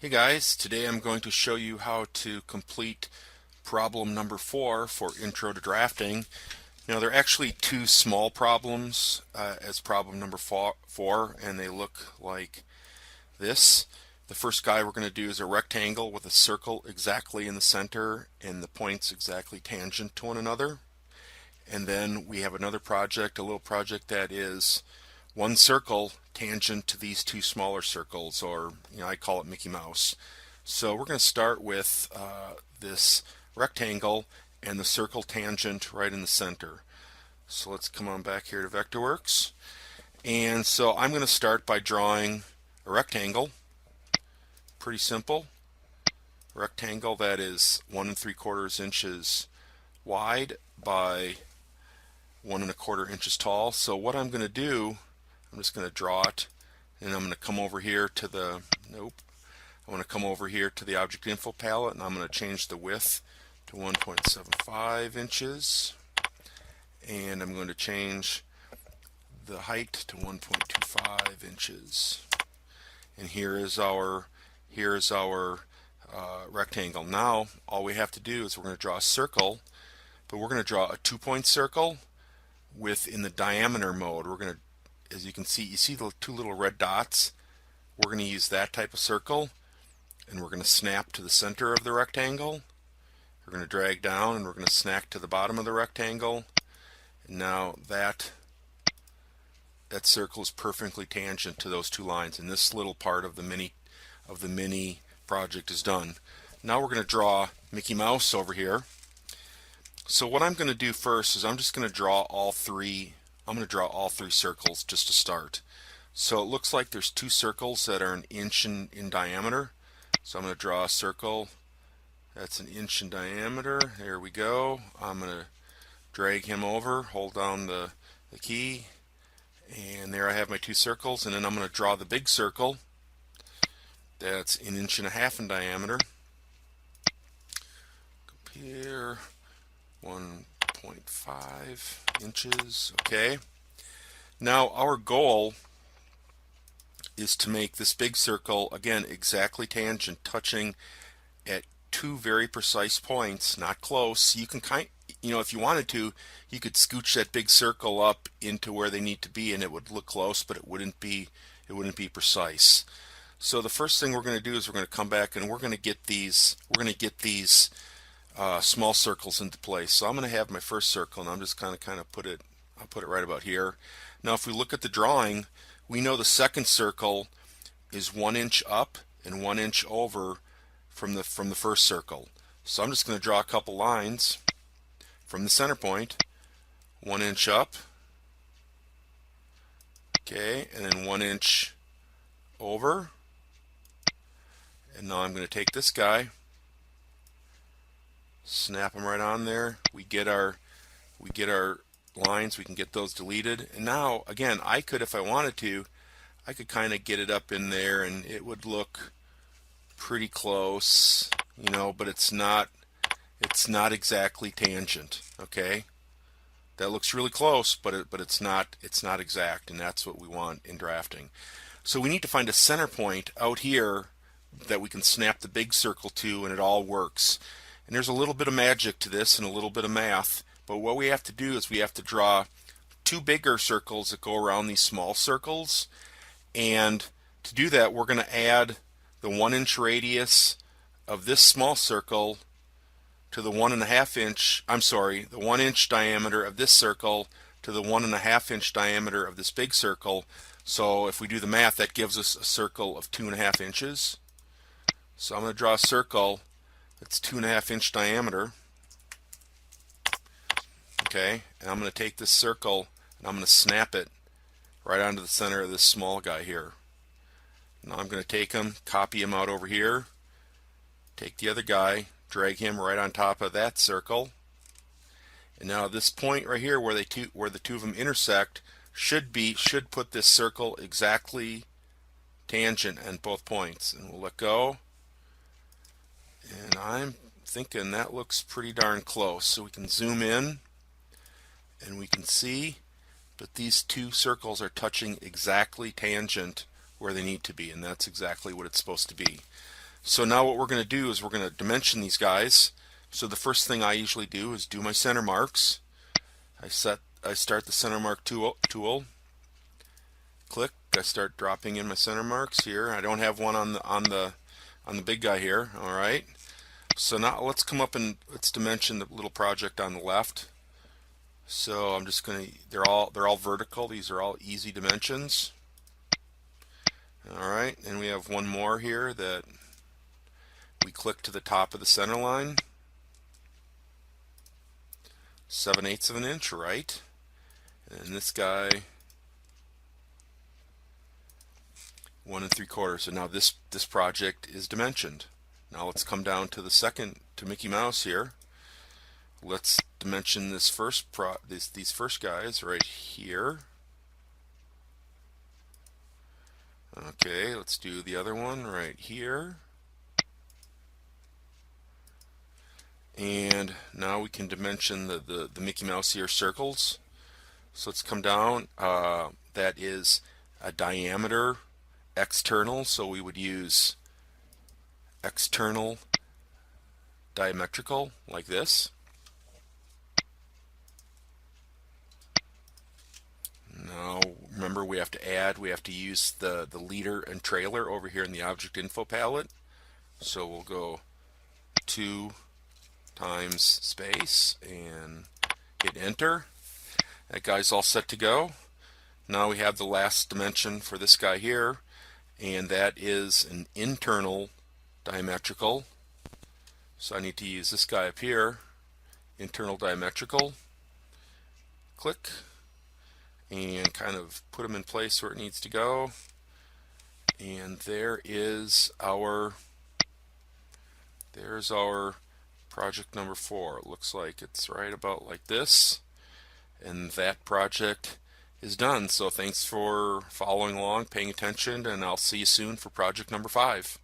Hey guys, today I'm going to show you how to complete problem number 4 for Intro to Drafting. Now there are actually two small problems as problem number 4, and they look like this. The first guy we're going to do is a rectangle with a circle exactly in the center and the points exactly tangent to one another. And then we have another project, a little project that is one circle tangent to these two smaller circles, or I call it Mickey Mouse. So we're going to start with this rectangle and the circle tangent right in the center. So let's come on back here to Vectorworks. And so I'm going to start by drawing a rectangle. Pretty simple. Rectangle that is 1 3/4 inches wide by 1 1/4 inches tall. So what I'm going to do, I'm just going to draw it, and I'm going to come over here to the, I want to come over here to the object info palette, and I'm going to change the width to 1.75 inches, and I'm going to change the height to 1.25 inches. And here is our rectangle. Now all we have to do is we're going to draw a circle, but we're going to draw a 2-point circle in the diameter mode. We're going to, as you can see, the two little red dots. We're going to use that type of circle, and we're going to snap to the center of the rectangle. We're going to drag down, and we're going to snap to the bottom of the rectangle. And now that circle is perfectly tangent to those two lines, and this little part of the mini project is done. Now we're going to draw Mickey Mouse over here. So what I'm going to do first is I'm just going to draw all three. I'm going to draw all three circles just to start. So it looks like there's two circles that are 1 inch in diameter. So I'm going to draw a circle that's 1 inch in diameter. There we go. I'm going to drag him over, hold down the key, and there I have my two circles. And then I'm going to draw the big circle that's 1.5 inches in diameter. Here, 1.5 inches. Okay. Now our goal is to make this big circle, again, exactly tangent, touching at two very precise points, not close. You can if you wanted to, you could scooch that big circle up into where they need to be, and it would look close, but it wouldn't be precise. So the first thing we're going to do is we're going to come back and we're going to get these small circles into place. So I'm going to have my first circle, and I'm just kind of I'll put it right about here. Now if we look at the drawing, we know the second circle is 1 inch up and 1 inch over from the first circle. So I'm just going to draw a couple lines from the center point, 1 inch up, okay, and then 1 inch over. And now I'm going to take this guy, snap them right on there. We get our lines, we can get those deleted. And now again, I could, if I wanted to, I could kind of get it up in there and it would look pretty close, but it's not exactly tangent. Okay, that looks really close, but it's not exact, and that's what we want in drafting. So we need to find a center point out here that we can snap the big circle to, and it all works. And there's a little bit of magic to this and a little bit of math, but what we have to do is we have to draw two bigger circles that go around these small circles. And to do that, we're going to add the 1 inch radius of this small circle to the 1.5 inch, the 1 inch diameter of this circle to the 1.5 inch diameter of this big circle. So if we do the math, that gives us a circle of 2.5 inches. So I'm going to draw a circle that's 2.5 inch diameter. Okay, and I'm going to take this circle and I'm going to snap it right onto the center of this small guy here. Now I'm going to take him, copy him out over here, take the other guy, drag him right on top of that circle. And now this point right here where the two of them intersect should put this circle exactly tangent at both points. And we'll let go. And I'm thinking that looks pretty darn close. So we can zoom in and we can see that these two circles are touching exactly tangent where they need to be, and that's exactly what it's supposed to be. So now what we're going to do is we're going to dimension these guys. So the first thing I usually do is do my center marks. I start the center mark tool. Click. I start dropping in my center marks here. I don't have one on the big guy here. All right. So now let's come up and let's dimension the little project on the left. So I'm just going to, they're all vertical. These are all easy dimensions. All right, and we have one more here that we click to the top of the center line. 7/8 of an inch, right? And this guy 1 3/4. So now this project is dimensioned. Now let's come down to the second, to Mickey Mouse here. Let's dimension this these first guys right here. Okay, let's do the other one right here. And now we can dimension the Mickey Mouse here circles. So let's come down. That is a diameter external, so we would use external diametrical like this. Now remember, we have to use the leader and trailer over here in the object info palette. So we'll go 2 times space and hit enter. That guy's all set to go. Now we have the last dimension for this guy here, and that is an internal diametrical. So I need to use this guy up here, internal diametrical. Click and kind of put him in place where it needs to go. And there's our project number 4. It looks like it's right about like this, and that project is done. So thanks for following along, paying attention, and I'll see you soon for project number 5.